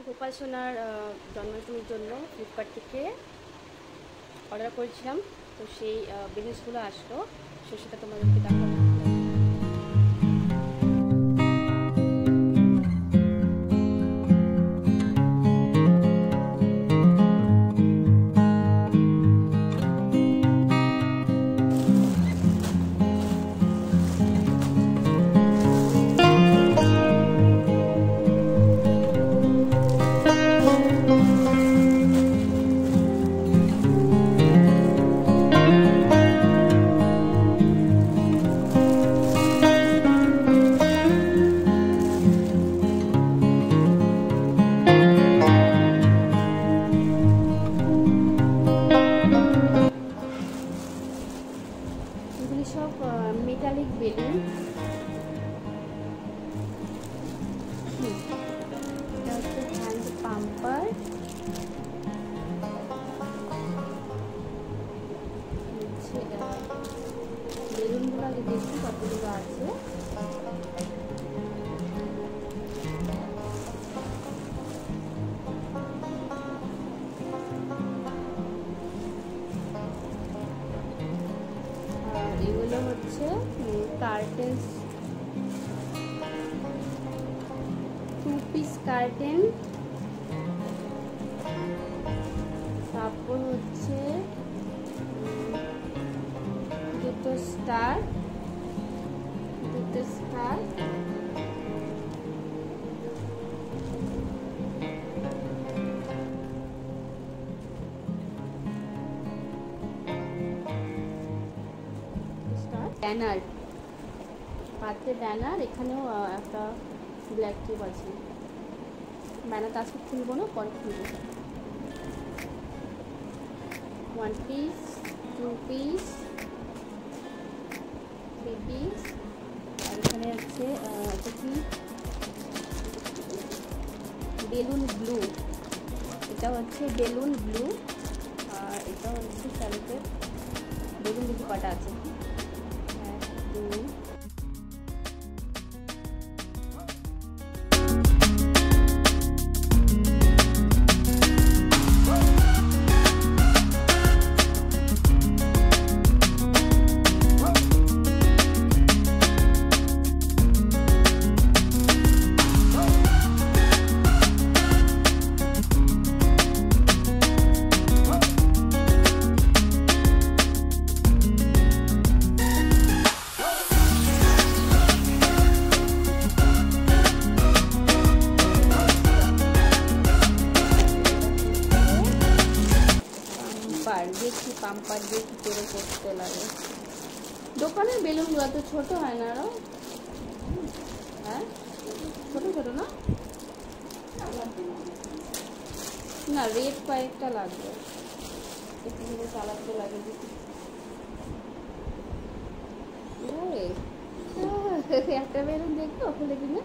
গোপাল সোনার জন্মাষ্টমীর জন্য ফ্লিপকার্ট থেকে অর্ডার করেছিলাম, তো সেই বেলুনসগুলো আসলো, সেটা তোমাদেরকে দেখাবো। সব মেটালিক বেলুন, এটা হচ্ছে হ্যান্ড পাম্পার, বেলুনগুলো আগে দেখি কতগুলো আছে। এগুলো হচ্ছে কার্টেন্স, 2 পিস কার্টেন। তারপর হচ্ছে দুটো স্টার, ব্যানার, পাত্রে ব্যানার, এখানেও একটা ব্ল্যাক টিউব আছে। ব্যানারটা আজকে খুলবো না, পরে খুলবো। 1 পিস, 2 পিস, 3 পিস। আর এখানে আছে এটা কি বেলুন ব্লু, এটা হচ্ছে বেলুন ব্লু। আর এটা হচ্ছে স্যালোটেপ বেলুন, দেখি কটা আছে। দেখি পাম্পার দিয়ে কি করে করতে লাগে। দোকানের বেলুনগুলো তো ছোট হয় না, আরো হ্যাঁ ছোট ছোট না, না রেড কয়েকটা লাগবে, একটু চালাতে লাগে। একটা বেলুন দেখবো খুলে কিনে।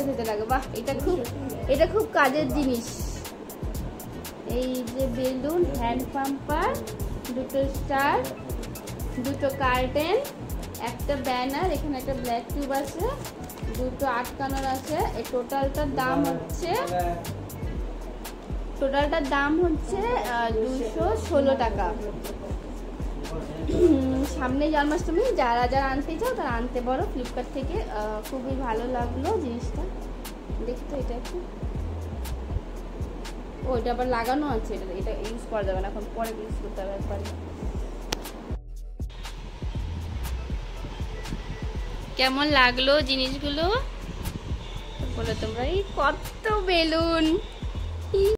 খেতে লাগে, বাহ এটা খুব কাজের জিনিস। এই যে বেলুন, হ্যান্ড পাম্পার, দুটো স্টার, দুটো কার্টেন, একটা ব্যানার, এখানে একটা ব্ল্যাক টিউব আছে, দুটো আটকানোর আছে। এই টোটালটার দাম হচ্ছে 216 টাকা। সামনে জন্মাষ্টমী, যারা আনতে চাও তারা আনতে পারো ফ্লিপকার্ট থেকে। খুবই ভালো লাগলো জিনিসটা দেখতে। এটা একটু ওইটা আবার লাগানো আছে, এটা ইউজ করা যাবে না এখন, পরে ইউজ করতে হবে একবার। কেমন লাগলো জিনিসগুলো বলো তোমরা। এই কত বেলুন!